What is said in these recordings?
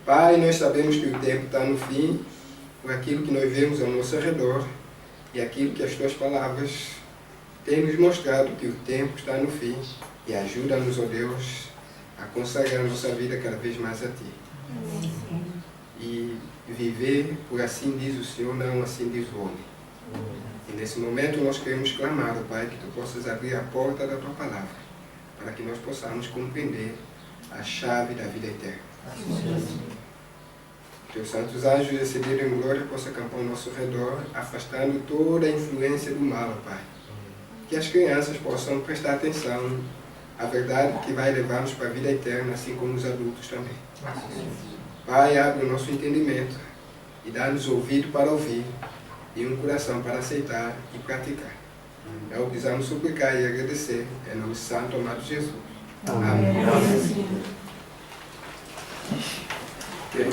Pai, nós sabemos que o tempo está no fim, por aquilo que nós vemos ao nosso redor e aquilo que as tuas palavras têm nos mostrado, que o tempo está no fim, e ajuda-nos, ó Deus, a consagrar a nossa vida cada vez mais a Ti. E viver, por assim diz o Senhor, não assim diz o homem. E nesse momento nós queremos clamar, ó Pai, que Tu possas abrir a porta da Tua palavra, para que nós possamos compreender a chave da vida eterna. Teus santos anjos recebidos em glória possam acampar ao nosso redor, afastando toda a influência do mal, ó Pai. Que as crianças possam prestar atenção à verdade que vai levar-nos para a vida eterna, assim como os adultos também. Pai, abre o nosso entendimento e dá-nos ouvido para ouvir e um coração para aceitar e praticar. É o que precisamos suplicar e agradecer. Em nome santo, amado Jesus. Amém. Okay.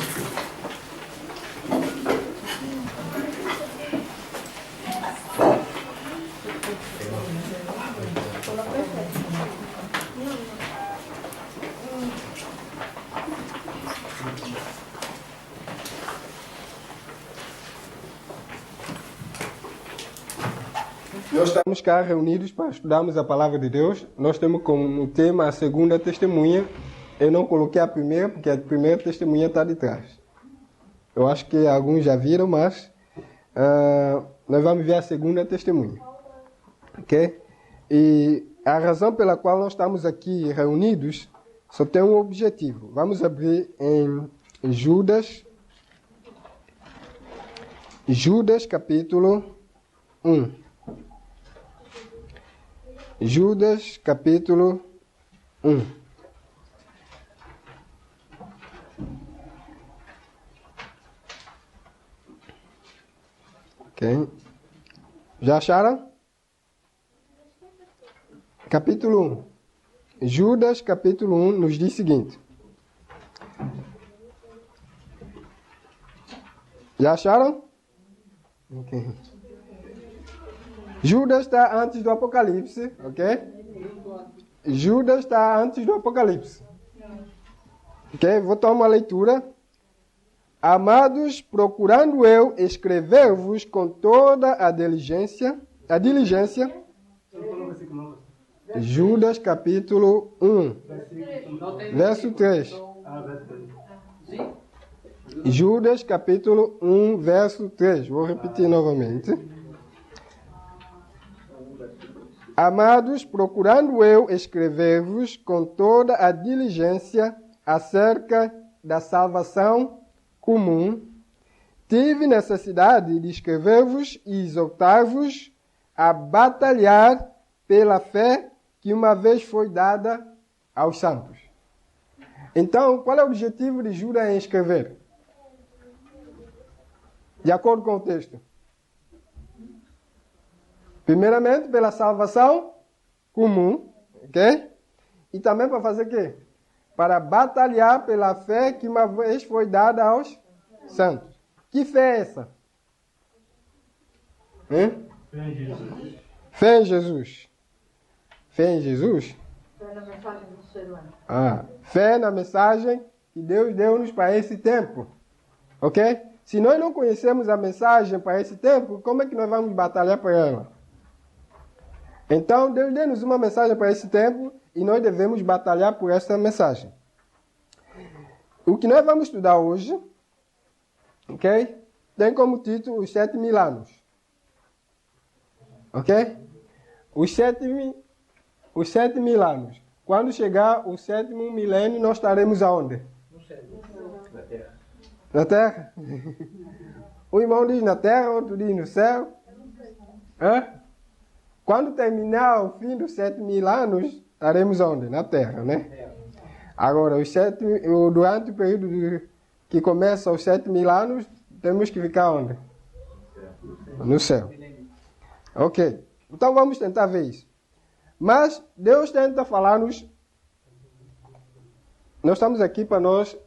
Nós estamos cá reunidos para estudarmos a palavra de Deus. Nós temos como tema a segunda testemunha. Eu não coloquei a primeira, porque a primeira testemunha está de trás. Eu acho que alguns já viram, mas nós vamos ver a segunda testemunha. Ok? E a razão pela qual nós estamos aqui reunidos só tem um objetivo. Vamos abrir em Judas. Judas capítulo 1. Judas capítulo 1. Ok. Já acharam? Capítulo 1. Judas capítulo 1 nos diz o seguinte. Já acharam? Ok. Judas está antes do Apocalipse, ok? Judas está antes do Apocalipse. Ok? Vou tomar uma leitura. Amados, procurando eu escrever-vos com toda a diligência. Judas capítulo 1, verso 3. Judas capítulo 1, verso 3. Vou repetir novamente. Amados, procurando eu escrever-vos com toda a diligência acerca da salvação comum, tive necessidade de escrever-vos e exortar-vos a batalhar pela fé que uma vez foi dada aos santos. Então, qual é o objetivo de Judas em escrever? De acordo com o texto. Primeiramente, pela salvação comum, ok? E também para fazer o quê? Para batalhar pela fé que uma vez foi dada aos santos. Que fé é essa? Fé em Jesus. Fé em Jesus. Fé em Jesus? Fé na mensagem do ser humano. Fé na mensagem que Deus deu-nos para esse tempo. Ok? Se nós não conhecemos a mensagem para esse tempo, como é que nós vamos batalhar por ela? Então, Deus deu-nos uma mensagem para esse tempo e nós devemos batalhar por essa mensagem. O que nós vamos estudar hoje, ok? Tem como título os 7.000 anos. Ok? Os 7.000 anos. Quando chegar o 7º milênio, nós estaremos aonde? No céu. Na terra. Na terra? Um irmão diz na terra, outro diz no céu. Hã? Quando terminar o fim dos 7.000 anos, estaremos onde? Na terra, né? Agora, durante o período que começa os 7.000 anos, temos que ficar onde? No céu. Ok. Então vamos tentar ver isso. Mas Deus tenta falar-nos. Nós estamos aqui para nós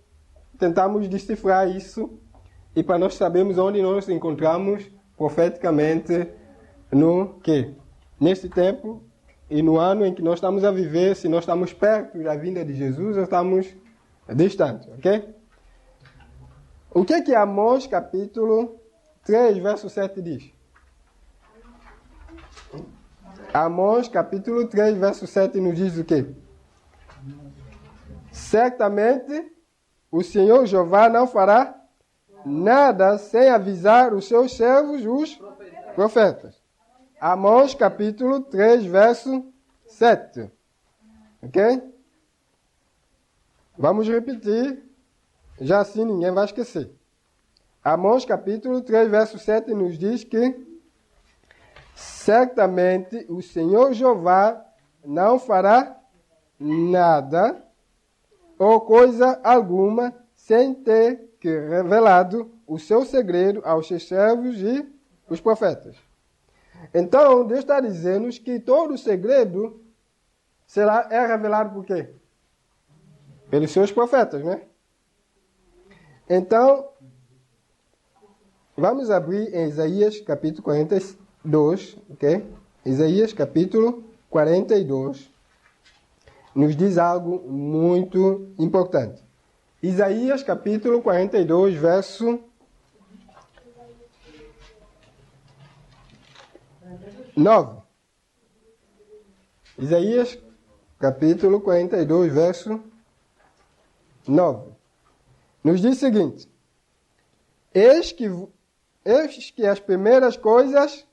tentarmos decifrar isso e para nós sabermos onde nós nos encontramos profeticamente no quê? Nesse tempo e no ano em que nós estamos a viver, se nós estamos perto da vinda de Jesus ou estamos distantes, ok? O que Amós capítulo 3, verso 7 diz? Amós capítulo 3, verso 7 nos diz o quê? Certamente o Senhor Jeová não fará nada sem avisar os seus servos, os profetas. Amós capítulo 3, verso 7. Ok? Vamos repetir, já assim ninguém vai esquecer. Amós capítulo 3, verso 7 nos diz que certamente o Senhor Jeová não fará nada ou coisa alguma sem ter que revelado o seu segredo aos seus servos e os profetas. Então, Deus está dizendo que todo o segredo é revelado por quê? Pelos seus profetas, né? Então, vamos abrir em Isaías capítulo 42, ok? Isaías capítulo 42 nos diz algo muito importante. Isaías capítulo 42, verso 9. Isaías capítulo 42, verso 9. Nos diz o seguinte: Eis que as primeiras coisas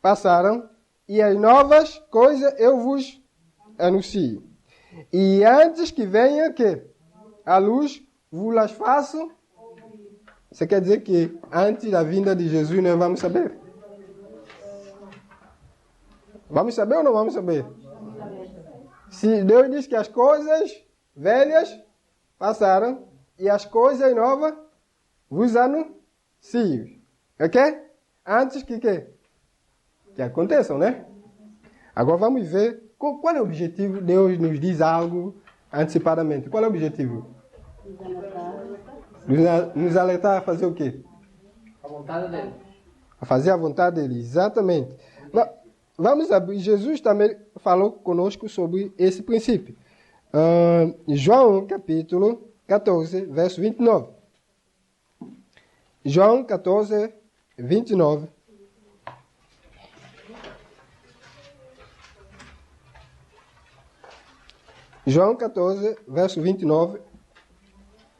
passaram, e as novas coisas eu vos anuncio. E antes que venha que a luz vos las faço. Isso quer dizer que antes da vinda de Jesus nós vamos saber? Vamos saber ou não vamos saber? Se Deus diz que as coisas velhas passaram e as coisas novas vos anuncio. Ok? Antes que aconteçam, né? Agora vamos ver qual é o objetivo. Deus nos diz algo antecipadamente. Qual é o objetivo? Nos alertar a fazer o quê? A vontade dele. A fazer a vontade dele, exatamente. Vamos abrir. Jesus também falou conosco sobre esse princípio. João capítulo 14, verso 29. João 14, 29. João 14, verso 29,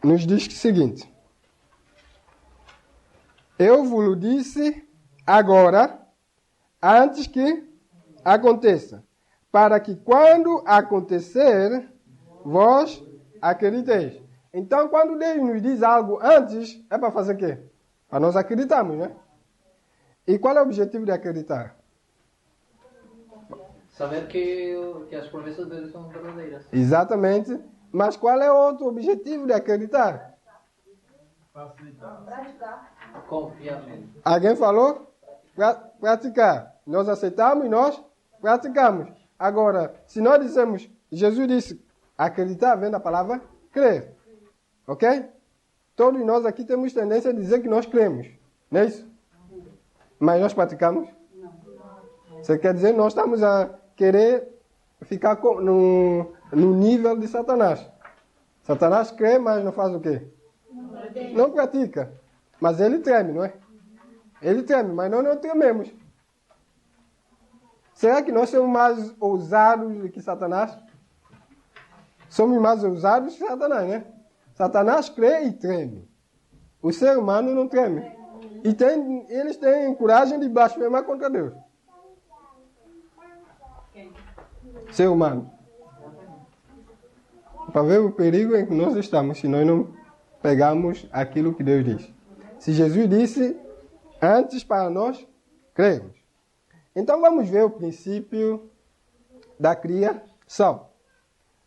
nos diz o seguinte: Eu vos disse agora, antes que aconteça, para que quando acontecer, vós acrediteis. Então, quando Deus nos diz algo antes, é para fazer o quê? Para nós acreditarmos, né? E qual é o objetivo de acreditar? Saber que as promessas dele são verdadeiras. Exatamente. Mas qual é o outro objetivo de acreditar? Praticar. Confiar nele. Alguém falou? Praticar. Nós aceitamos e nós praticamos. Agora, se nós dissemos, Jesus disse, acreditar vem da palavra crer. Ok? Todos nós aqui temos tendência a dizer que nós cremos. Não é isso? Mas nós praticamos? Não. Você quer dizer que nós estamos a querer ficar no nível de Satanás. Satanás crê, mas não faz o quê? Não pratica. Mas ele treme, não é? Ele treme, mas nós não trememos. Será que nós somos mais ousados do que Satanás? Somos mais ousados que Satanás, né? Satanás crê e treme. O ser humano não treme. E eles têm coragem de blasfemar contra Deus. Ser humano. Para ver o perigo em que nós estamos, se nós não pegarmos aquilo que Deus diz. Se Jesus disse, antes para nós cremos. Então vamos ver o princípio da criação.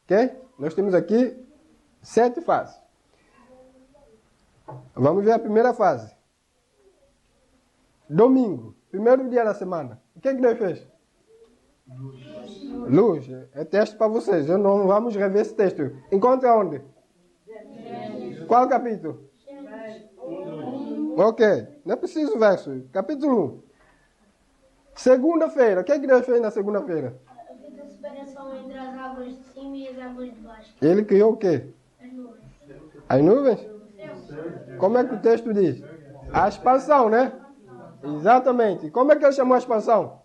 Ok? Nós temos aqui 7 fases. Vamos ver a primeira fase. Domingo, primeiro dia da semana. O que Deus fez? Luz. É texto para vocês. Eu não vamos rever esse texto. Encontra onde? Qual capítulo? Ok. Não é preciso verso. Capítulo 1. Segunda-feira. O que Deus fez na segunda-feira? Fez a separação entre as águas de cima e as águas de baixo. Ele criou o quê? As nuvens. As nuvens? Como é que o texto diz? A expansão, né? Exatamente. Como é que ele chamou a expansão?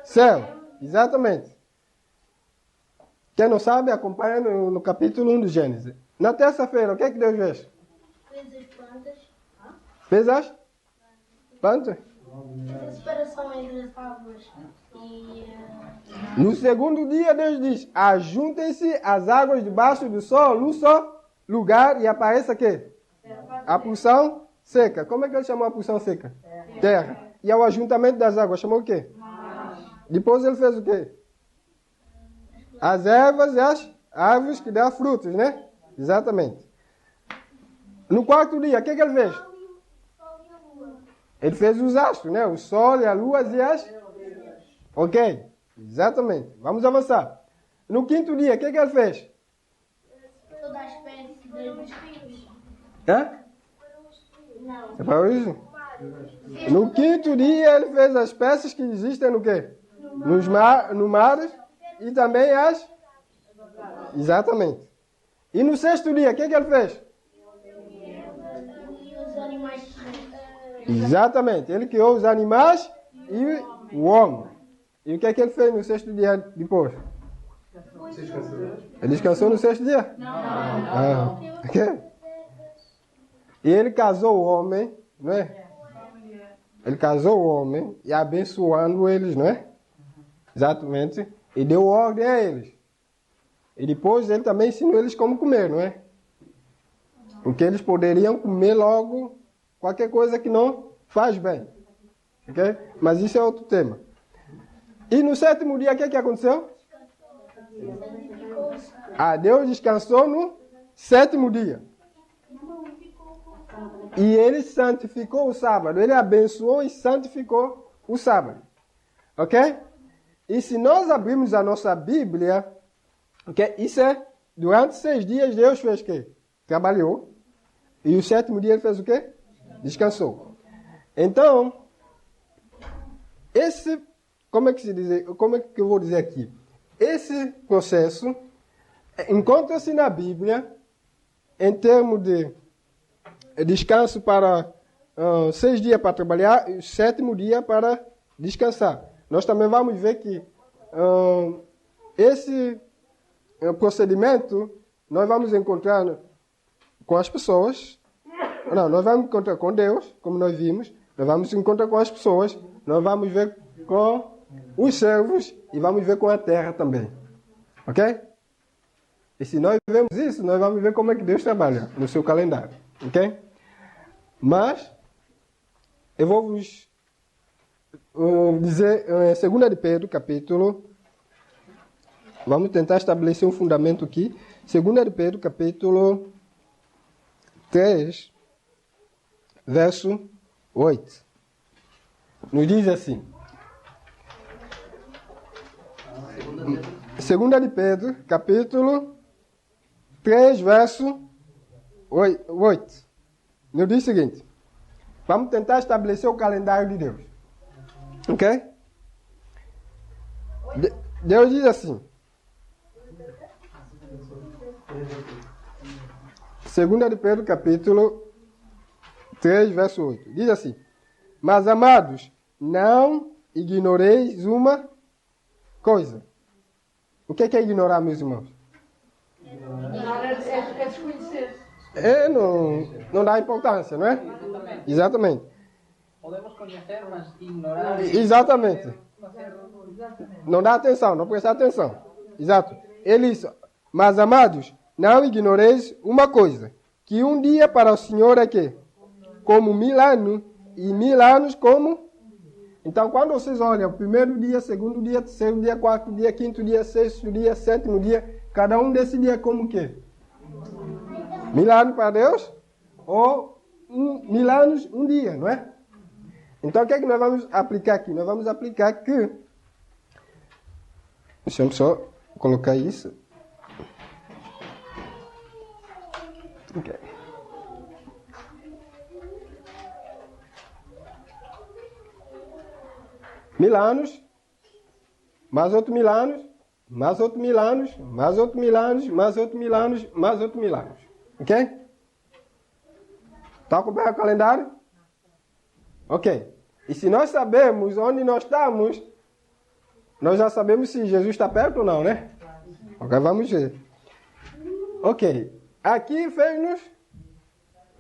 Céu. Exatamente. Quem não sabe, acompanha no capítulo 1 do Gênesis. Na terça-feira, o que é que Deus fez? Fez as plantas. Fez as plantas? Fez a separação entre as águas. E... No segundo dia, Deus diz: ajuntem-se as águas debaixo do sol, no só lugar, e apareça o quê? A porção seca. Como é que ele chamou a porção seca? Terra. E ao ajuntamento das águas, chamou o quê? Depois ele fez o quê? As ervas e as árvores que dão frutos, né? Exatamente. No quarto dia, o que ele fez? Ele fez os astros, né? O sol e a lua e as... Ok, exatamente. Vamos avançar. No quinto dia, o que ele fez? toda a espécie dos filhos. Hã? Não. É para isso? No quinto dia, ele fez as espécies que existem no quê? No mar e também as... Exatamente. E no sexto dia, o que ele fez? E os animais. Exatamente. Ele criou os animais e o homem. E o que ele fez no sexto dia depois? Ele descansou no sexto dia? Não. Ok. E ele casou o homem, não é? Ele casou o homem e abençoando eles, não é? Exatamente. E deu ordem a eles. E depois ele também ensinou eles como comer, não é? Porque eles poderiam comer logo qualquer coisa que não faz bem. Ok? Mas isso é outro tema. E no sétimo dia, o que aconteceu? Deus descansou no sétimo dia. E ele santificou o sábado. Ele abençoou e santificou o sábado. Ok? E se nós abrirmos a nossa Bíblia, okay, isso é, durante 6 dias Deus fez o quê? Trabalhou. E o sétimo dia ele fez o quê? Descansou. Então, como é que eu vou dizer aqui? Esse processo encontra-se na Bíblia em termos de descanso para 6 dias para trabalhar e o sétimo dia para descansar. Nós também vamos ver que esse procedimento nós vamos encontrar com as pessoas. Não, nós vamos encontrar com Deus, como nós vimos. Nós vamos encontrar com as pessoas. Nós vamos ver com os servos e vamos ver com a terra também. Ok? E se nós vemos isso, nós vamos ver como é que Deus trabalha no seu calendário. Ok? Mas, eu vou vos dizer, 2 de Pedro, capítulo... Vamos tentar estabelecer um fundamento aqui. 2 de Pedro, capítulo 3, verso 8. Nos diz assim. 2 de Pedro, capítulo 3, verso 8. Nos diz o seguinte. Vamos tentar estabelecer o calendário de Deus. Ok? Deus diz assim. 2 de Pedro, capítulo 3, verso 8. Diz assim. Mas, amados, não ignoreis uma coisa. O que é ignorar, meus irmãos? É desconhecer. Não dá importância, não é? Exatamente. Podemos conhecer, mas ignorar... Exatamente. Não dá atenção, não prestar atenção. Exato. Ele diz, mas, amados, não ignoreis uma coisa, que um dia para o Senhor é quê? Como 1000 anos, e 1000 anos como... Então, quando vocês olham, o primeiro dia, segundo dia, terceiro dia, quarto dia, quinto dia, sexto dia, sétimo dia, cada um desse dia como o quê? 1000 anos para Deus, ou 1000 anos, um dia, não é? Então, o que é que nós vamos aplicar aqui? Nós vamos aplicar que... Deixa eu só colocar isso. Ok. Mil anos, mais outro 1000 anos, mais outro 1000 anos, mais outro 1000 anos, mais outro 1000 anos, mais outro 1000 anos. Ok? Está acompanhando o calendário? Ok. E se nós sabemos onde nós estamos, nós já sabemos se Jesus está perto ou não, né? Ok, vamos ver. Ok. Aqui fez-nos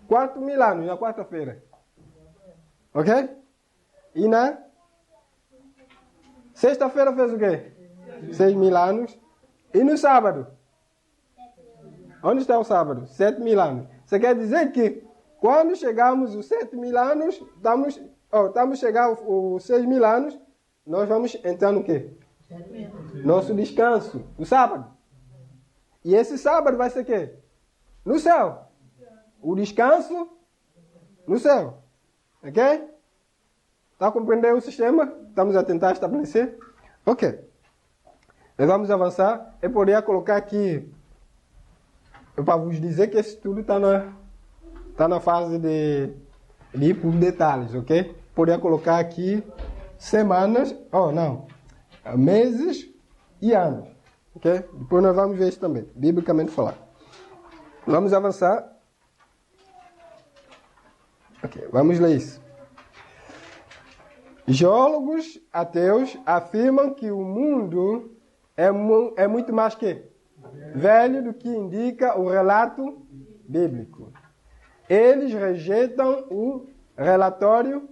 4.000 anos, na quarta-feira. Ok? E na sexta-feira fez o quê? 6.000 anos. E no sábado? Onde está o sábado? 7.000 anos. Você quer dizer que quando chegarmos os 7.000 anos, estamos chegar os 6.000 anos, nós vamos entrar no quê? Nosso descanso, no sábado. E esse sábado vai ser o quê? No céu. O descanso no céu. Ok? Está compreendendo o sistema? Estamos a tentar estabelecer? Ok. Nós vamos avançar. Eu poderia colocar aqui, para vos dizer que esse tudo está na fase de ir por detalhes, ok? Poderia colocar aqui semanas, meses e anos, ok? Depois nós vamos ver isso também, biblicamente falar. Vamos avançar. Ok, vamos ler isso. Geólogos ateus afirmam que o mundo é muito mais que velho do que indica o relato bíblico. Eles rejeitam o relato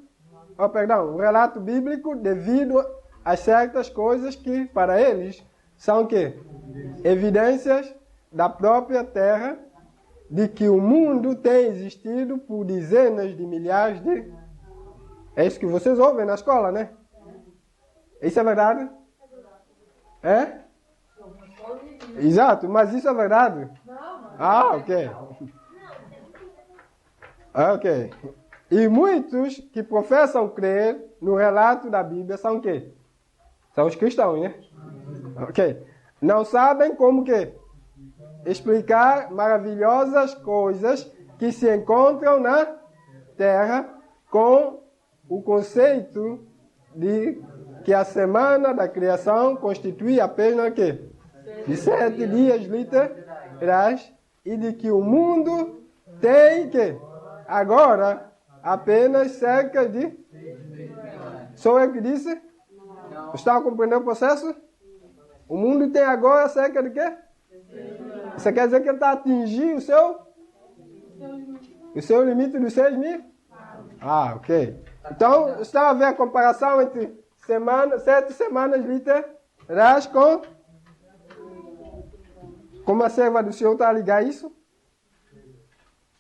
bíblico devido a certas coisas que, para eles, são que? Evidências da própria Terra de que o mundo tem existido por dezenas de milhares de... É isso que vocês ouvem na escola, né? Isso é verdade? É? Exato, mas isso é verdade? Ah, ok. Ok. E muitos que professam crer no relato da Bíblia são o quê? São os cristãos, né? Ok. Não sabem como que explicar maravilhosas coisas que se encontram na Terra com o conceito de que a semana da criação constitui apenas o quê? De 7 dias literais e de que o mundo tem que agora apenas cerca de... Sou eu que disse? Está compreendendo o processo? O mundo tem agora cerca de quê? Você quer dizer que ele está atingindo o seu limite dos 6.000? Ah, ok. Então, está a ver a comparação entre 7 semanas literais com... Como a serva do Senhor está a ligar isso?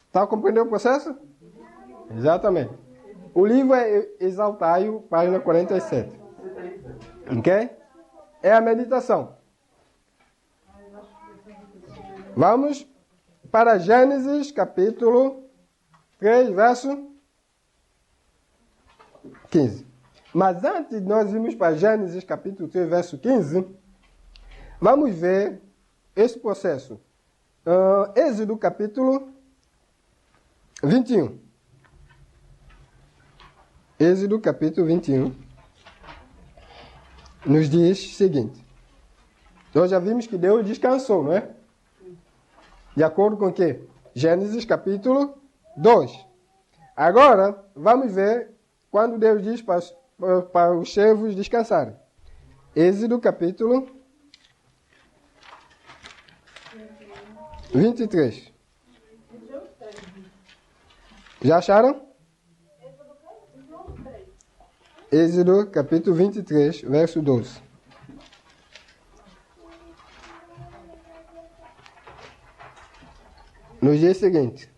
Está a compreender o processo? Exatamente. O livro é Exaltai-o, página 47. Ok? É a meditação. Vamos para Gênesis, capítulo 3, verso 15. Mas antes de nós irmos para Gênesis, capítulo 3, verso 15, vamos ver esse processo. Êxodo, capítulo 21. Êxodo, capítulo 21, nos diz o seguinte. Nós já vimos que Deus descansou, não é? De acordo com o quê? Gênesis, capítulo 2. Agora, vamos ver quando Deus diz para os servos descansarem. Êxodo, capítulo 23. Já acharam? Êxodo, capítulo 23, verso 12. No dia seguinte.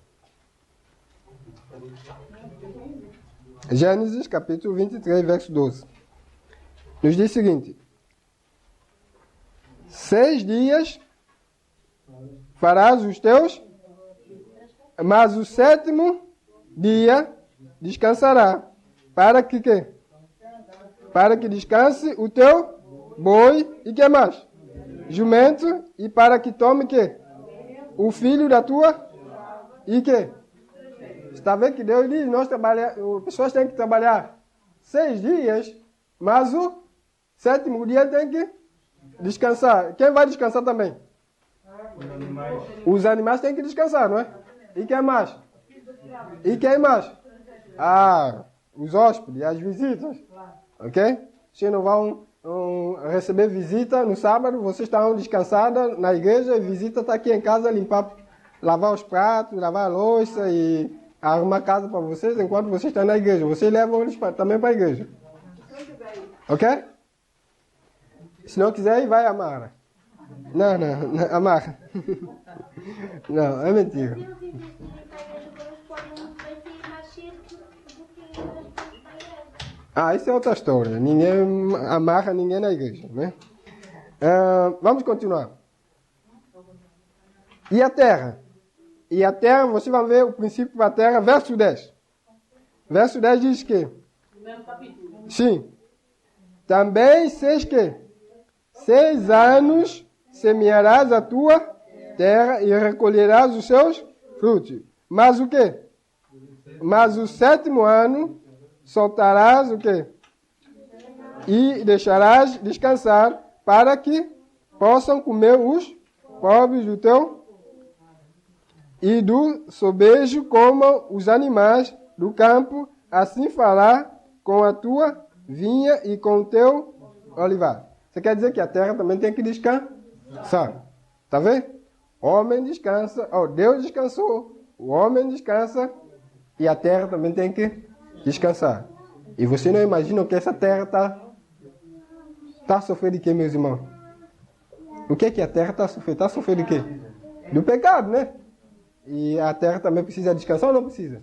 Gênesis, capítulo 23, verso 12. Nos diz o seguinte. 6 dias farás os teus, mas o 7º dia descansará. Para que quê? Para que descanse o teu boi e que mais? Jumento, e para que tome quê? O filho da tua e que? Está vendo que Deus diz, as pessoas têm que trabalhar 6 dias, mas o 7º dia tem que descansar. Quem vai descansar também? Os animais têm que descansar, não é? E quem mais? E quem mais? Os hóspedes, as visitas. Ok? Vocês não vão receber visita no sábado, vocês estão descansados na igreja, e visita está aqui em casa lavar os pratos, lavar a louça e arrumar a casa para vocês enquanto vocês estão na igreja. Vocês levam eles também para a igreja. Ok? Se não quiser, vai amar. Não, amar. Não, é mentira. Isso é outra história. Ninguém amarra ninguém na igreja, né? Vamos continuar. E a terra? E a terra, você vai ver o princípio da terra, verso 10. Verso 10 diz que... Sim. Também 6 anos semearás a tua terra e recolherás os seus frutos. Mas o quê? Mas o 7º ano soltarás o quê? E deixarás descansar para que possam comer os pobres do teu e do sobejo como os animais do campo. Assim fará com a tua vinha e com o teu olivar. Você quer dizer que a terra também tem que descansar. Está vendo? Homem descansa, Deus descansou, o homem descansa e a terra também tem que descansar. E você não imagina que essa terra está sofrendo de quê, meus irmãos? O que a terra está sofrendo? Está sofrendo de quê? Do pecado, né? E a terra também precisa descansar ou não precisa?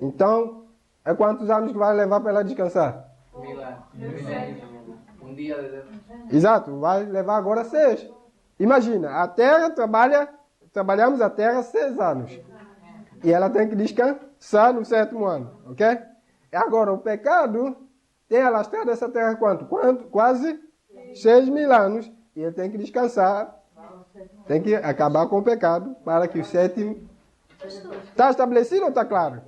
Então, é quantos anos que vai levar para ela descansar? 1000 anos. Um dia de Deus. Exato, vai levar agora 6. Imagina, a terra trabalhamos a terra 6 anos. E ela tem que descansar no 7º ano, ok? Agora, o pecado tem alastrado essa terra quanto? Quase 6.000 anos. E ele tem que descansar. Tem que acabar com o pecado para que o 7º... Está estabelecido ou está claro?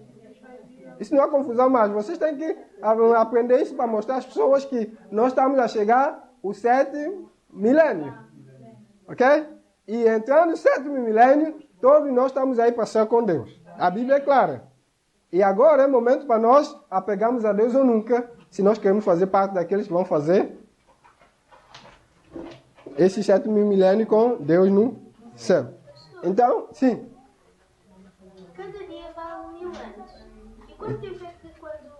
Isso não é confusão mais. Vocês têm que aprender isso para mostrar às pessoas que nós estamos a chegar ao 7º milênio. Ok? E entrando no 7º milênio, todos nós estamos aí para ser com Deus. A Bíblia é clara. E agora é momento para nós apegarmos a Deus ou nunca, se nós queremos fazer parte daqueles que vão fazer esse 7º milênio com Deus no céu. Então, sim. Cada dia vale 1000 anos. E quanto tempo é que quando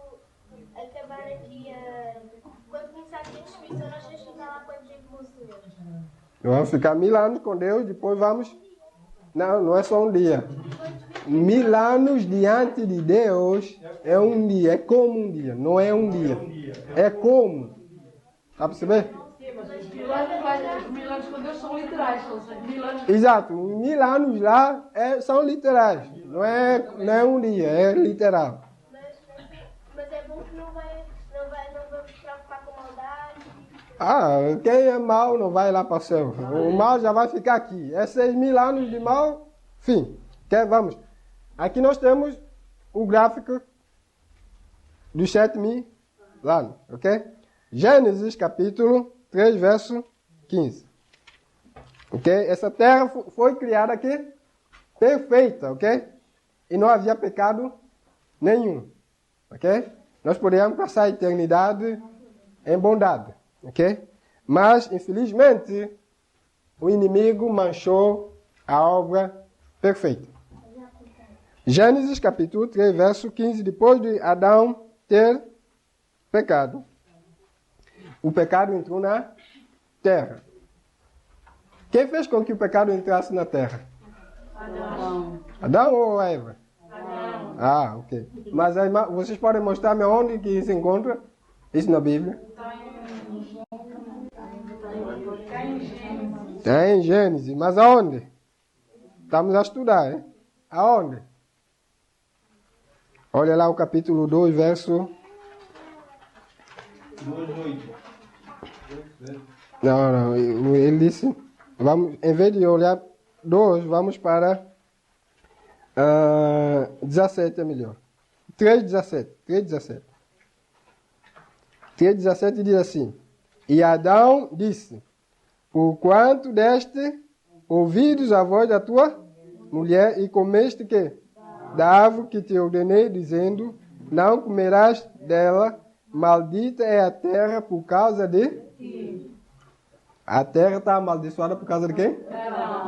acabar aqui quando começar aqui a distribuição, nós vamos ficar lá quanto tempo com o Senhor? Vamos ficar 1000 anos com Deus, depois vamos... Não é só um dia. 1000 anos diante de Deus é um dia, é como um dia, não é um dia. É como. Está a perceber? Os 1000 anos com Deus são literais, são 1000 anos. Exato, 1000 anos lá são literais, não é um dia, é literal. Mas é bom que não vamos se preocupar com maldade. Quem é mau não vai lá para o céu. O mal já vai ficar aqui. É 6.000 anos de mal, fim. Vamos. Aqui nós temos o gráfico dos 7.000 anos, ok? Gênesis capítulo 3, verso 15. Ok? Essa terra foi criada aqui perfeita, ok? E não havia pecado nenhum, ok? Nós poderíamos passar a eternidade em bondade, ok? Mas, infelizmente, o inimigo manchou a obra perfeita. Gênesis capítulo 3, verso 15. Depois de Adão ter pecado, o pecado entrou na terra. Quem fez com que o pecado entrasse na terra? Adão. Adão ou Eva? Adão. Ok. Mas vocês podem mostrar-me onde que se encontra isso na Bíblia? Está em Gênesis. Mas aonde? Estamos a estudar, hein? Aonde? Olha lá o capítulo 2, verso... Não, ele disse... Vamos, em vez de olhar 2, vamos para 17, é melhor. 3,17. 3,17 diz assim: E Adão disse: Porquanto deste ouvidos a voz da tua mulher e comeste que da árvore que te ordenei, dizendo, não comerás dela, maldita é a terra por causa de... A terra está amaldiçoada por causa de quem?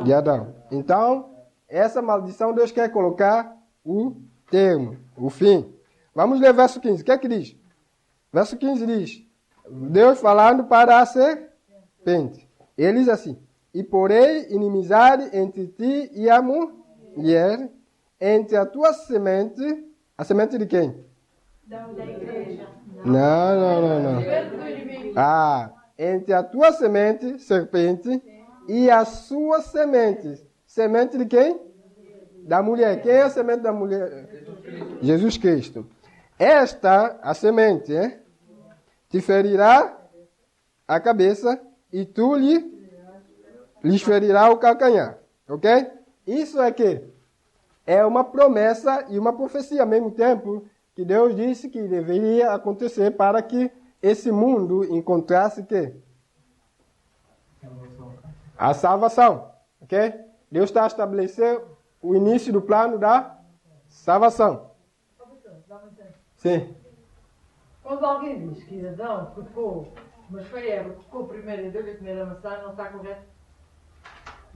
De Adão. Então, essa maldição Deus quer colocar o termo, o fim. Vamos ler verso 15. O que é que diz? Verso 15 diz, Deus falando para a serpente. Ele diz assim, e porei inimizade entre ti e a mulher, entre a tua semente... A semente de quem? Da igreja. Não. Entre a tua semente, serpente, e a sua semente. Semente de quem? Da mulher. Quem é a semente da mulher? Jesus Cristo. Esta, a semente, te ferirá a cabeça e tu lhes ferirá o calcanhar. Ok? Isso é que é uma promessa e uma profecia ao mesmo tempo que Deus disse que deveria acontecer para que esse mundo encontrasse que? A salvação. Ok? Deus está a estabelecer o início do plano da salvação. Sim. Quando alguém diz que Adão pecou, mas foi Eva que pecou primeiro e deu-lhe a comer a maçã, não está correto?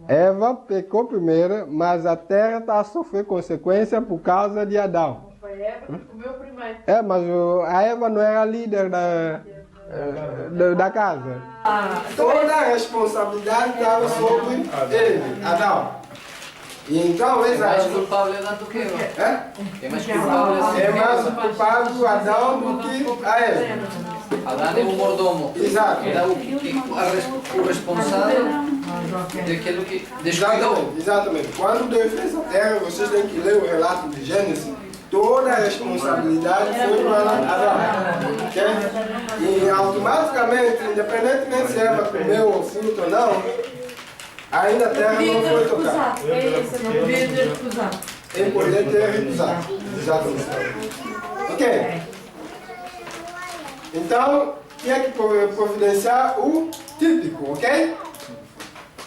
Eva pecou primeiro, mas a terra está a sofrer consequência por causa de Adão. Mas foi Eva que comeu primeiro. Mas a Eva não era a líder da casa. Toda a responsabilidade estava sobre ele, Adão. E então, É mais culpável do que eu. É mais culpável. É mais culpado Adão do que a Eva. Adão é o mordomo. Exato. Era o responsável daquilo que descuidou. Exatamente. Quando Deus fez a terra, vocês têm que ler o relato de Gênesis. Toda a responsabilidade foi para Adão. Okay? E automaticamente, independentemente se Eva comeu o fruto ou não, ainda a terra não foi tocada. Não podia ter recusado. Ele poderia ter recusado. Exatamente. Ok. Então, tinha que providenciar o típico, ok?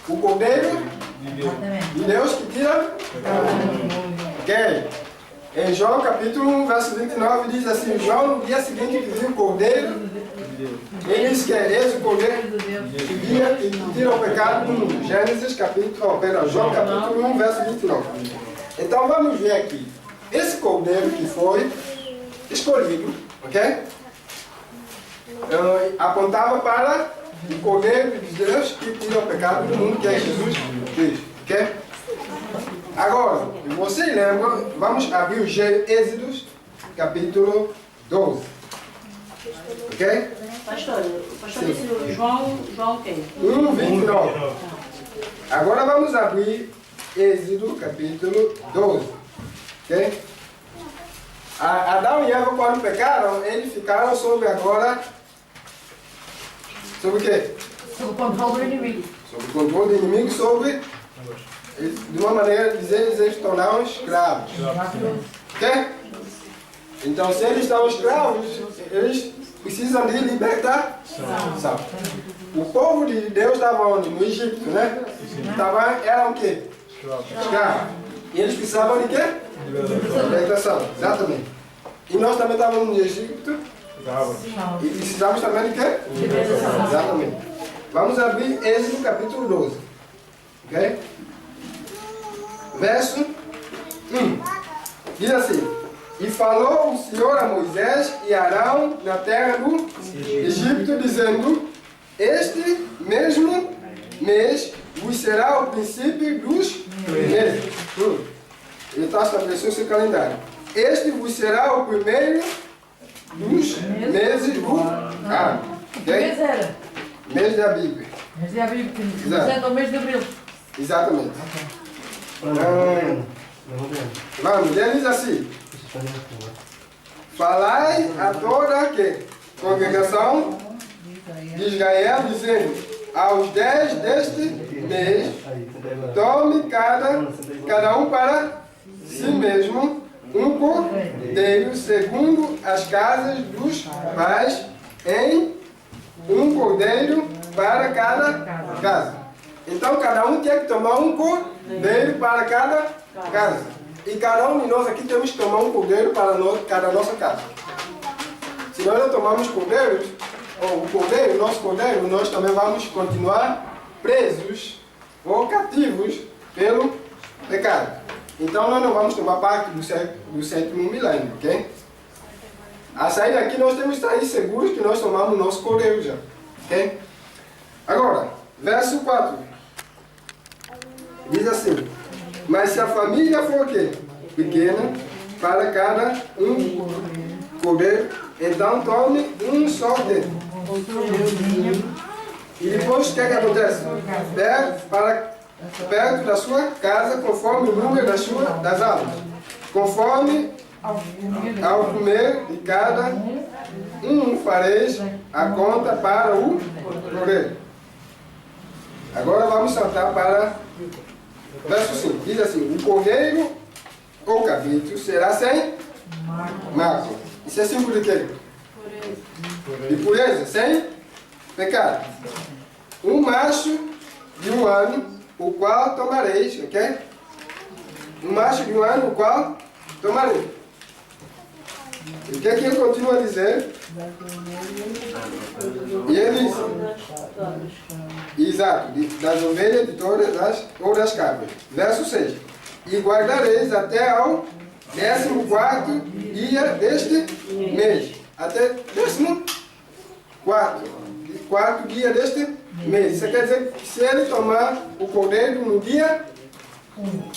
O cordeiro de Deus que tira. Ok? Em João capítulo 1, verso 29, diz assim, João no dia seguinte que viu o cordeiro, ele diz que é esse o cordeiro que via e que tira o pecado do mundo. João capítulo 1, verso 29. Então vamos ver aqui. Esse cordeiro que foi escolhido, ok? Apontava para o cordeiro de Deus que tira o pecado do mundo, que é Jesus Cristo, ok? Agora, vocês lembram, vamos abrir o Êxodos, capítulo 12. Ok? Pastor disse João quem? 1:29. Agora vamos abrir Êxodo, capítulo 12. Ok? Adão e Eva, quando pecaram, eles ficaram sobre agora... Sobre o quê? Sob o controle do inimigo. Sobre o controle do inimigo, sobre... De uma maneira de dizer, eles se tornaram escravos. Ok? Então, se eles estão escravos, eles precisam de libertação. O povo de Deus estava onde? No Egito, né? Eram o quê? Escravos. E eles precisavam de quê? Libertação. Exatamente. E nós também estávamos no Egito. E precisamos também de quê? Exatamente. Vamos abrir Êxodo capítulo 12. Ok? Verso 1. Diz assim: E falou o Senhor a Moisés e Arão na terra do Egito, dizendo: Este mesmo mês vos será o princípio dos meses. Ele está estabelecendo seu calendário. Este vos será o primeiro dos meses do ano. Que mês era? Mês da Bíblia. Mês da Bíblia, que é o mês de abril. Exatamente. Vamos, ele diz assim: Falai a toda a congregação de Israel, dizendo: Aos 10 deste mês, tome cada um para si mesmo um cordeiro, segundo as casas dos pais, em um cordeiro para cada casa. Então cada um tinha que tomar um cordeiro para cada casa. E cada um de nós aqui temos que tomar um cordeiro para cada nossa casa. Se nós não tomarmos cordeiros, ou o cordeiro, nosso cordeiro, nós também vamos continuar presos ou cativos pelo pecado. Então nós não vamos tomar parte do sétimo milênio, ok? A sair daqui nós temos que estar seguros que nós tomamos nosso cordeiro já, ok? Agora, verso 4. Diz assim: mas se a família for o quê? Pequena, para cada um cordeiro, então tome um só dele. E depois o que é que acontece? Perto da sua casa, conforme o número das almas. Conforme ao comer de cada um fareis a conta para o cordeiro. Agora vamos saltar para verso 5. Diz assim: o cordeiro ou cabrito será sem marco. Isso é símbolo de quê? De pureza, sem pecado. Um macho de 1 ano, o qual tomareis, ok? Um macho de 1 ano, o qual tomareis. O que é que ele continua a dizer? E ele diz: exato, das ovelhas, de todas ou das cabras. Verso 6. E guardareis até ao 14º dia deste mês. Até 14º dia deste mês. Isso quer dizer que se ele tomar o cordeiro no dia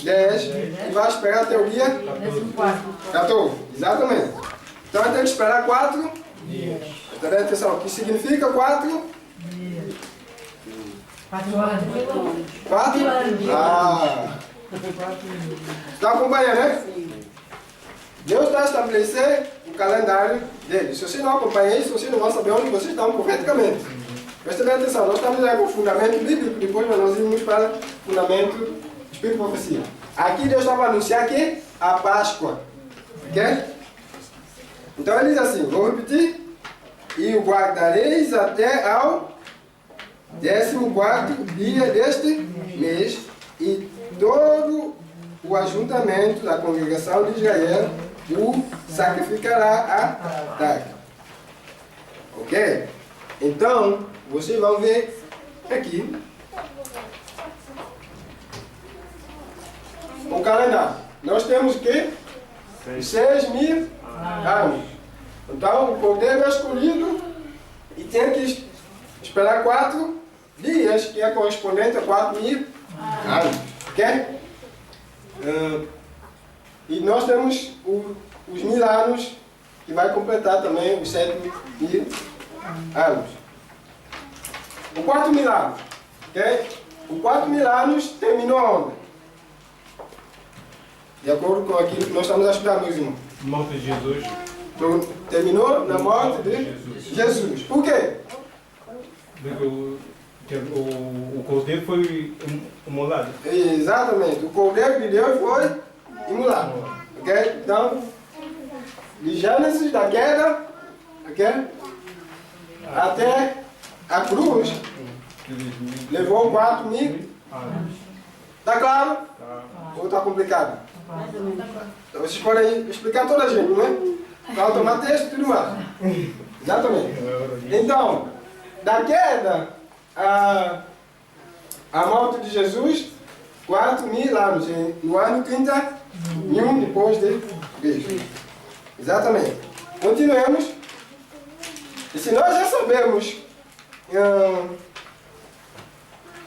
10, ele vai esperar até o dia 14. Exatamente. Então ele tem que esperar 4 dias. Presta atenção, o que significa 4? 4 anos. 4? Ah! Está acompanhando, né? Deus está a estabelecer o calendário dele. Se você não acompanha isso, você não vai saber onde vocês estão profeticamente. Presta bem atenção, nós estamos aí com o fundamento bíblico, depois nós vamos para o fundamento Espírito e Profecia. Aqui Deus estava a anunciar que a Páscoa. Ok? Então ele diz assim, vou repetir. E o guardareis até ao 14º dia deste mês, e todo o ajuntamento da congregação de Israel o sacrificará a tarde. Ok? Então, vocês vão ver aqui o calendário. Nós temos o quê? 6.000 anos. Então, o cordeiro é escolhido e tem que esperar 4 dias, que é correspondente a 4.000 anos. Ok? E nós temos os 1.000 anos, que vai completar também os 7.000 anos. O 4.000 anos. Ok? O 4.000 anos terminou onde? De acordo com aquilo que nós estamos a estudar, meus irmãos. Morte de Jesus. Terminou na morte de Jesus. Por quê? O cordeiro foi imolado. Exatamente. O cordeiro de Deus foi imolado. Ok? Então, de Gênesis, da queda, ok? Até a cruz, levou 4.000. Está claro? Ou está complicado? Então, vocês podem explicar toda a gente, não é? Para tomar texto e tudo mais. Exatamente. Então, da queda a morte de Jesus, 4.000 anos. No ano 31 depois de Cristo. Exatamente. Continuemos. E se nós já sabemos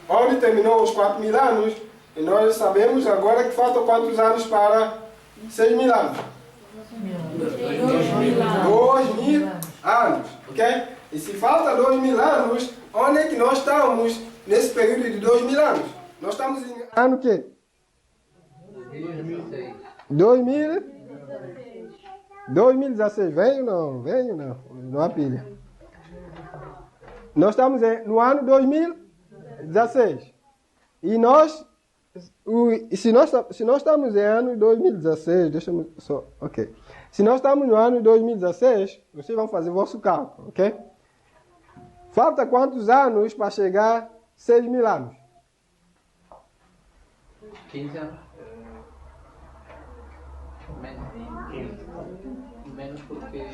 onde terminou os 4.000 anos, e nós sabemos agora que faltam quantos anos para 6.000 anos? 2.000 anos, ok? E se falta 2.000 anos, onde é que nós estamos nesse período de 2.000 anos? Nós estamos em ano que? 2016. Veio não? Veio não? Não há pilha. Nós estamos no ano 2016. E se nós estamos em ano 2016, deixa-me só, ok. Se nós estamos no ano 2016, vocês vão fazer vosso cálculo, ok? Falta quantos anos para chegar a 6.000 anos? 15 anos. menos. Menos porque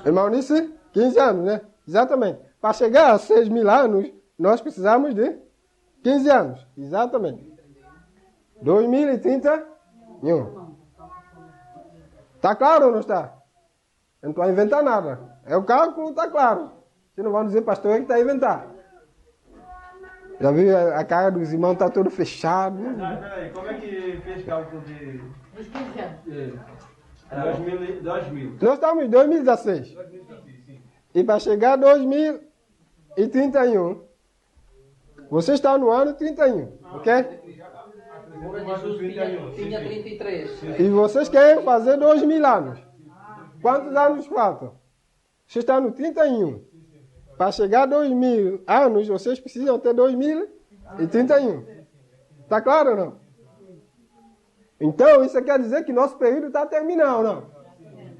Irmão, disse 15 anos, né? Exatamente. Para chegar a 6.000 anos, nós precisamos de 15 anos. Exatamente. 2031. Está claro ou não está? Eu não estou a inventar nada. É o cálculo, está claro. Vocês não vão dizer, pastor, é que está a inventar. Já viu a cara dos irmãos, está todo fechado. Peraí, como é que fez cálculo de Dos 15 anos. 2000? Nós estamos em 2016. E para chegar a 2031, você está no ano 31, ok? Jesus tinha 33. E vocês querem fazer 2.000 anos. Quantos anos faltam? Você está no 31. Para chegar a 2.000 anos, vocês precisam ter 2031. Está claro ou não? Então, isso quer dizer que nosso período está terminando, não?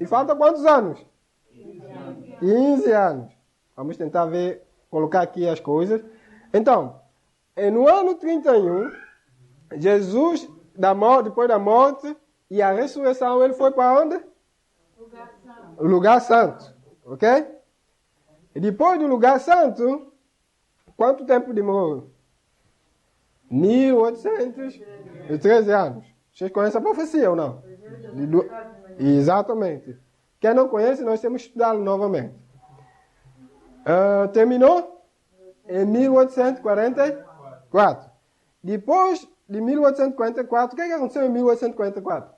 E falta quantos anos? 15 anos. Vamos tentar ver, colocar aqui as coisas. Então, no ano 31, Jesus, depois da morte e a ressurreição, ele foi para onde? O lugar santo. Ok? E depois do lugar santo, quanto tempo demorou? 1813 anos. Vocês conhecem a profecia ou não? Exatamente. Quem não conhece, nós temos que estudá-lo novamente. Terminou em 1844. Depois de 1844, o que aconteceu em 1844?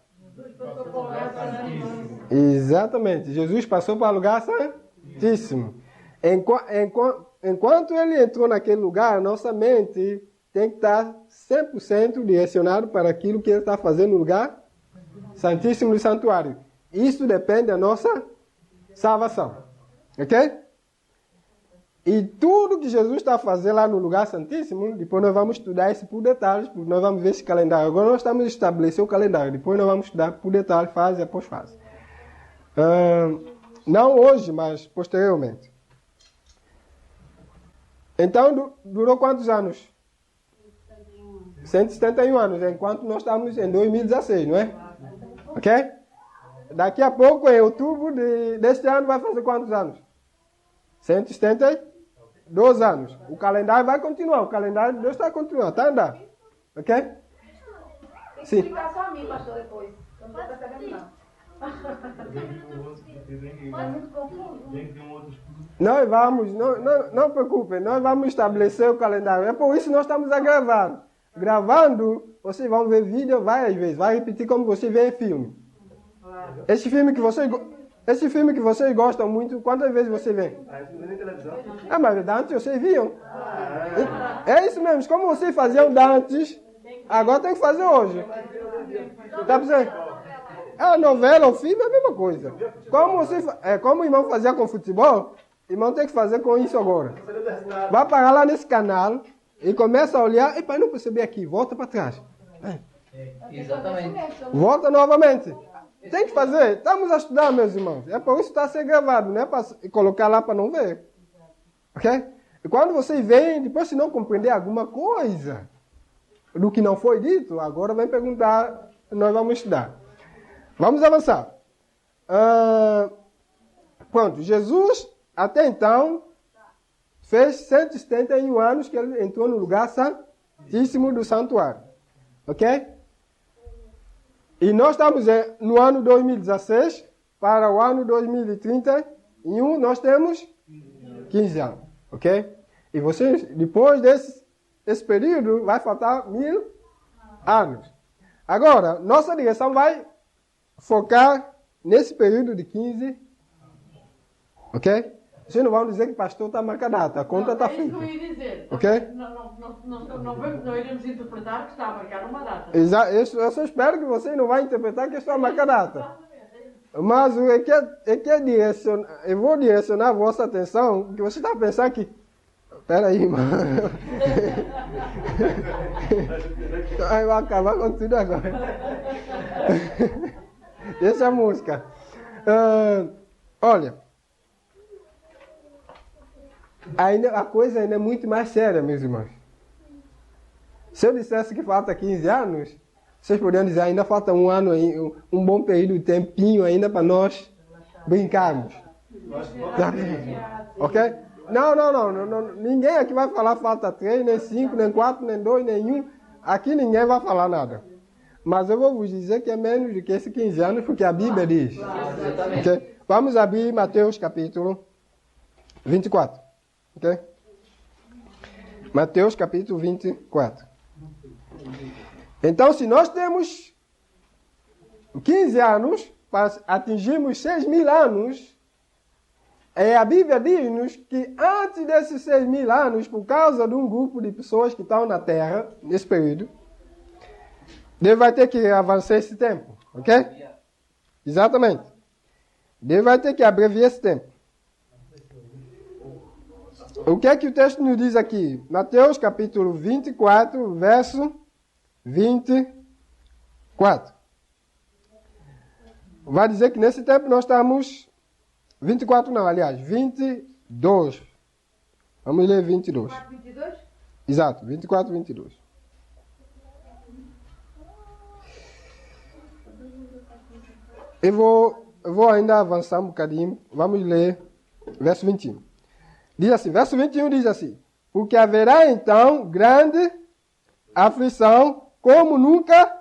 Exatamente. Jesus passou para o lugar santíssimo. Enquanto ele entrou naquele lugar, nossa mente tem que estar 100% direcionado para aquilo que ele está fazendo no lugar santíssimo do santuário. Isso depende da nossa salvação. Ok? E tudo que Jesus está fazendo lá no lugar santíssimo, depois nós vamos estudar isso por detalhes, porque nós vamos ver esse calendário. Agora nós estamos estabelecendo o calendário, depois nós vamos estudar por detalhes, fase após fase. Não hoje, mas posteriormente. Então, durou quantos anos? 171 anos, enquanto nós estamos em 2016, não é? Ok? Daqui a pouco, em outubro deste ano, vai fazer quantos anos? 172 anos. O calendário vai continuar, o calendário de Deus está continuando, está andando. Ok? Sim. Explicar só a mim, pastor, depois. Eu não estou percebendo, não. É muito confuso. Nós vamos, não preocupem, nós vamos estabelecer o calendário. É por isso que nós estamos a gravar. Gravando, vocês vão ver vídeo várias vezes. Vai repetir como você vê em filme. Esse filme que vocês gostam muito, quantas vezes você vê? Mas antes vocês viam. É isso mesmo, como vocês faziam antes, agora tem que fazer hoje. Tá pensando? A novela, o filme é a mesma coisa. Como o irmão fazia com futebol, o irmão tem que fazer com isso agora. Vai parar lá nesse canal e começa a olhar, e para não perceber aqui, volta para trás. Exatamente. Volta novamente. Tem que fazer. Estamos a estudar, meus irmãos. É por isso que está a ser gravado, não é para colocar lá para não ver. Ok? E quando vocês veem, depois se não compreender alguma coisa do que não foi dito, agora vem perguntar, nós vamos estudar. Vamos avançar. Pronto, Jesus, até então, fez 171 anos que ele entrou no lugar santíssimo do santuário. Ok? E nós estamos no ano 2016, para o ano 2031, nós temos 15 anos. Ok? E vocês, depois desse período, vai faltar 1000 anos. Agora, nossa direção vai focar nesse período de 15. Ok? Vocês não vão dizer que o pastor está marcando a data, a conta está feita. É isso que eu ia dizer. Ok? Não iremos interpretar que está a marcar uma data. Eu só espero que vocês não vão interpretar que está a marcar a data. Mas eu vou direcionar a vossa atenção, que você está a pensar que... Espera aí, mano. Vai acabar com tudo agora. Deixa a música. Olha, a coisa ainda é muito mais séria, meus irmãos. Se eu dissesse que falta 15 anos, Vocês poderiam dizer, ainda falta um ano, um bom período de tempinho ainda para nós brincarmos. Ok? Não. Ninguém aqui vai falar falta 3, nem 5, nem 4, nem 2, nem 1. Aqui ninguém vai falar nada. Mas eu vou vos dizer que é menos do que esses 15 anos, porque a Bíblia diz. Okay? Vamos abrir Mateus capítulo 24. Ok? Mateus capítulo 24. Então, se nós temos 15 anos para atingirmos 6.000 anos, a Bíblia diz-nos que antes desses 6.000 anos, por causa de um grupo de pessoas que estão na Terra, nesse período, Deus vai ter que avançar esse tempo, ok? Exatamente. Deus vai ter que abreviar esse tempo. O que é que o texto nos diz aqui? Mateus capítulo 24, verso 24. Vai dizer que nesse tempo nós estamos... 24 não, aliás, 22. Vamos ler 22. 22? Exato, 24, 22. Eu vou ainda avançar um bocadinho. Vamos ler verso 21. Diz assim, verso 21 diz assim: porque haverá então grande aflição, como nunca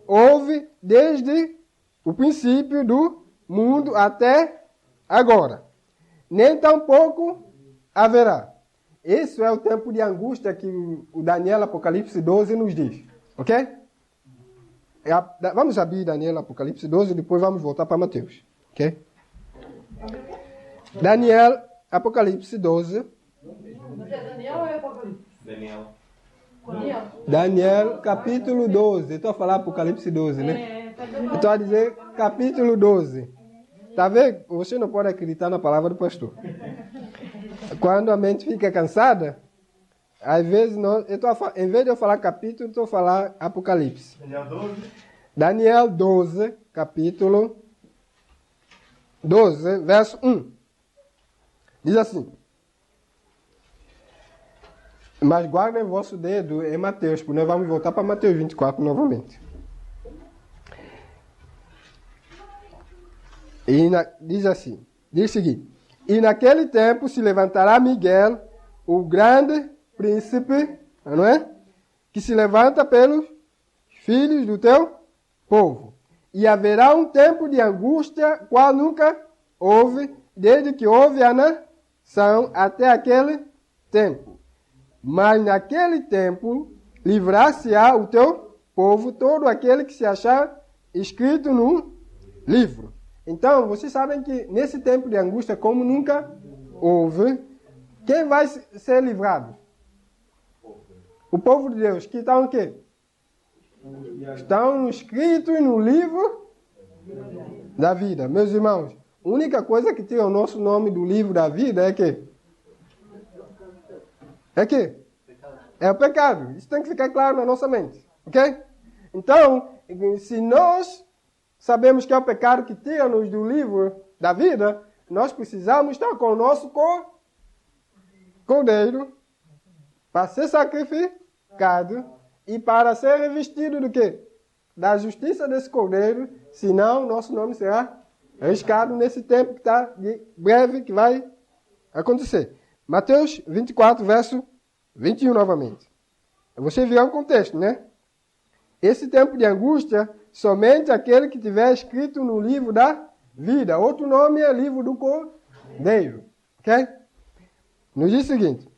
houve desde o princípio do mundo até agora. Nem tampouco haverá. Esse é o tempo de angústia que o Daniel Apocalipse 12 nos diz. Ok? Vamos abrir Daniel Apocalipse 12 e depois vamos voltar para Mateus. Ok? Daniel Apocalipse 12. Mas é Daniel ou é Apocalipse? Daniel. Daniel capítulo 12. Eu estou a falar Apocalipse 12, né? Eu estou a dizer capítulo 12. Tá vendo? Você não pode acreditar na palavra do pastor. Quando a mente fica cansada, às vezes, em vez de eu falar capítulo, eu estou a falar Apocalipse. Daniel 12. Daniel 12, capítulo 12, verso 1. Diz assim: mas guardem o vosso dedo em Mateus, porque nós vamos voltar para Mateus 24 novamente. Diz assim, diz o seguinte: e naquele tempo se levantará Miguel, o grande príncipe, não é? Que se levanta pelos filhos do teu povo. E haverá um tempo de angústia, qual nunca houve, desde que houve a nação até aquele tempo. Mas naquele tempo livrar-se-á o teu povo, todo aquele que se achar escrito no livro. Então, vocês sabem que nesse tempo de angústia, como nunca houve, quem vai ser livrado? O povo de Deus, que estão o quê? Estão escritos no livro da vida. Meus irmãos, a única coisa que tira o nosso nome do livro da vida é que? É o pecado. Isso tem que ficar claro na nossa mente. Ok? Então, se nós sabemos que é o pecado que tira-nos do livro da vida, nós precisamos estar com o nosso cordeiro para ser sacrificado e para ser revestido do quê? Da justiça desse cordeiro, senão nosso nome será arriscado nesse tempo que está de breve que vai acontecer. Mateus 24, verso 21 novamente. Você viu o contexto, né? Esse tempo de angústia, somente aquele que tiver escrito no livro da vida. Outro nome é livro do Cordeiro. Ok? Nos diz o seguinte,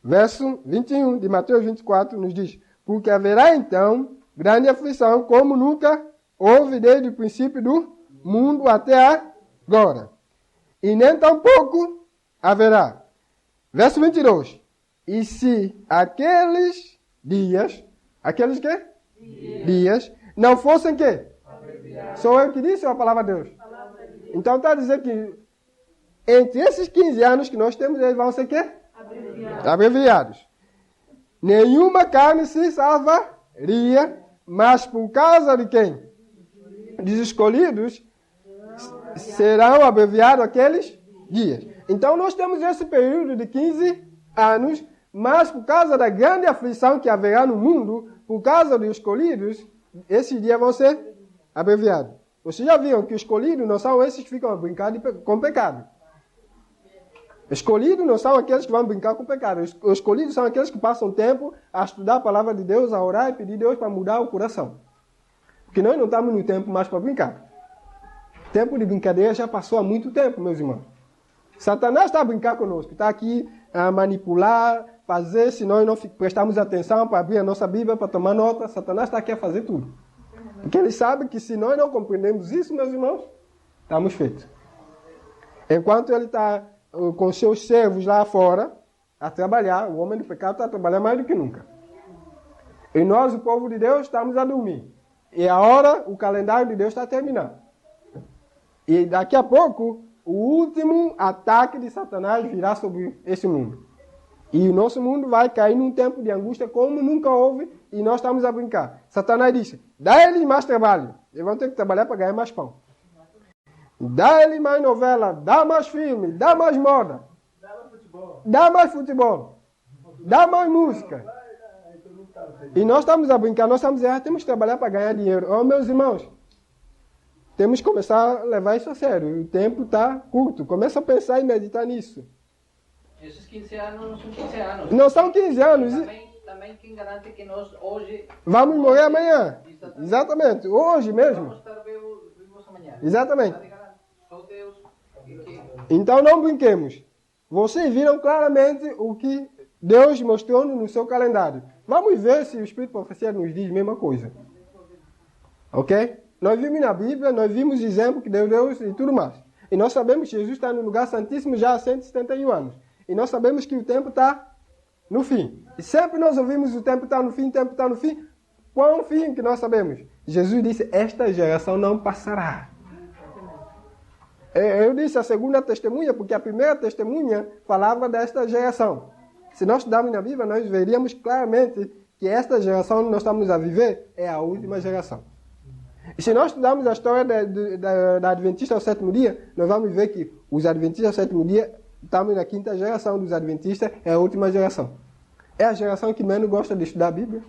verso 21 de Mateus 24 nos diz: porque haverá então grande aflição, como nunca houve desde o princípio do mundo até agora. E nem tampouco haverá. Verso 22. E se aqueles dias, aqueles quê? Dias, não fossem quê? Sou eu que disse ou a palavra de Deus? Então está a dizer que entre esses 15 anos que nós temos, eles vão ser quê? Abreviados. Nenhuma carne se salvaria, mas por causa de quem? Dos escolhidos, serão abreviados aqueles dias. Então nós temos esse período de 15 anos, mas por causa da grande aflição que haverá no mundo, por causa dos escolhidos, esses dias vão ser abreviados. Vocês já viram que os escolhidos não são esses que ficam a brincar com pecado. Escolhidos não são aqueles que vão brincar com pecado. Os escolhidos são aqueles que passam tempo a estudar a palavra de Deus, a orar e pedir a Deus para mudar o coração. Porque nós não estamos no tempo mais para brincar. O tempo de brincadeira já passou há muito tempo, meus irmãos. Satanás está a brincar conosco, está aqui a manipular, fazer, se nós não prestarmos atenção para abrir a nossa Bíblia, para tomar nota, Satanás está aqui a fazer tudo. Porque ele sabe que se nós não compreendemos isso, meus irmãos, estamos feitos. Enquanto ele está com seus servos lá fora a trabalhar, o homem do pecado está a trabalhar mais do que nunca. E nós, o povo de Deus, estamos a dormir. E a hora, o calendário de Deus está a terminar. E daqui a pouco, o último ataque de Satanás virá sobre esse mundo. E o nosso mundo vai cair num tempo de angústia como nunca houve e nós estamos a brincar. Satanás disse, dá eles mais trabalho. Eles vão ter que trabalhar para ganhar mais pão. Dá eles mais novela, dá mais filme, dá mais moda. Dá mais futebol. Dá mais música. E nós estamos a brincar, nós estamos a temos que trabalhar para ganhar dinheiro. Oh, meus irmãos, temos que começar a levar isso a sério. O tempo está curto. Começa a pensar e meditar nisso. Esses 15 anos não são 15 anos. Não são 15 anos. Também quem garante que nós hoje... Vamos morrer amanhã. Exatamente. Hoje mesmo. Vamos estar vivos amanhã. Exatamente. Só Deus. Então não brinquemos. Vocês viram claramente o que Deus mostrou no seu calendário. Vamos ver se o Espírito de Profecia nos diz a mesma coisa. Ok? Nós vimos na Bíblia, nós vimos exemplo que Deus deu e tudo mais. E nós sabemos que Jesus está no lugar santíssimo já há 171 anos. E nós sabemos que o tempo está no fim. E sempre nós ouvimos o tempo está no fim, o tempo está no fim. Qual é o fim que nós sabemos? Jesus disse, esta geração não passará. Eu disse a segunda testemunha, porque a primeira testemunha falava desta geração. Se nós estudarmos na Bíblia, nós veríamos claramente que esta geração que nós estamos a viver é a última geração. E se nós estudarmos a história da Adventista ao sétimo dia, nós vamos ver que os Adventistas ao sétimo dia, estamos na quinta geração dos Adventistas, é a última geração. É a geração que menos gosta de estudar a Bíblia.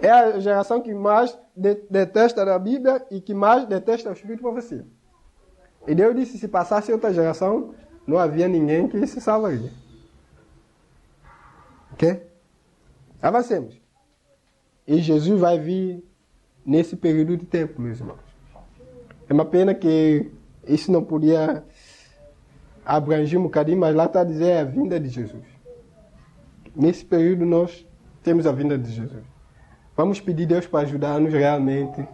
É a geração que mais detesta a Bíblia e que mais detesta o Espírito de Profecia. E Deus disse, se passasse outra geração, não havia ninguém que se salvaria. Ok? Avancemos. E Jesus vai vir nesse período de tempo, meus irmãos. É uma pena que isso não podia abranger um bocadinho, mas lá está a dizer a vinda de Jesus. Nesse período nós temos a vinda de Jesus. Vamos pedir a Deus para ajudar-nos realmente,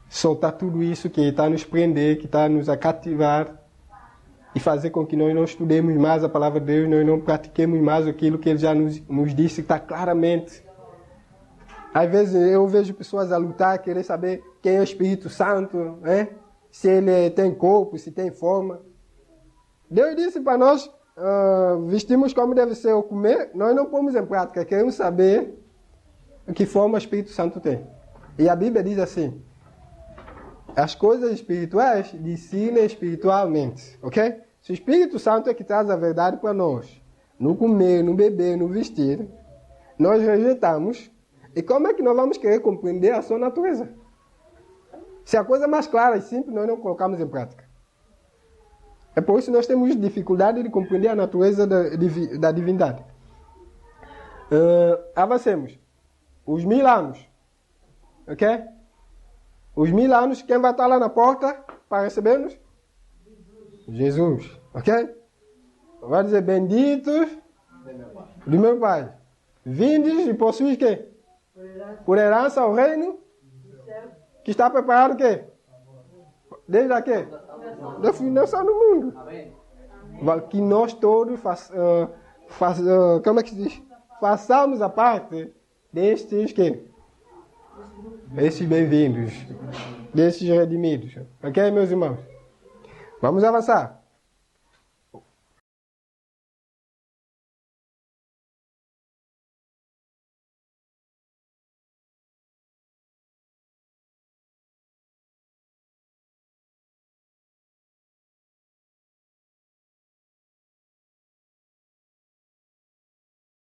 soltar tudo isso que está a nos prender, que está a nos cativar e fazer com que nós não estudemos mais a palavra de Deus, nós não pratiquemos mais aquilo que Ele já nos disse, que está claramente. Às vezes eu vejo pessoas a lutar, querer saber quem é o Espírito Santo, né? Se ele tem corpo, se tem forma. Deus disse para nós vestirmos como deve ser ou comer, nós não pomos em prática, queremos saber que forma o Espírito Santo tem. E a Bíblia diz assim, as coisas espirituais ensina espiritualmente, ok? Se o Espírito Santo é que traz a verdade para nós, no comer, no beber, no vestir, nós rejeitamos. E como é que nós vamos querer compreender a sua natureza? Se a coisa é mais clara e simples, nós não colocamos em prática. É por isso que nós temos dificuldade de compreender a natureza da divindade. Avancemos. Os 1000 anos. Ok? Os 1000 anos, quem vai estar lá na porta para receber-nos? Jesus. Ok? Vai dizer, benditos do meu Pai. Vindes e possuis quê? Por herança ao reino que está preparado o quê? Desde a quê? Da fundação do mundo. Que nós todos como é que se diz? Façamos a parte destes quê? Destes bem-vindos. Destes redimidos. Ok, meus irmãos? Vamos avançar.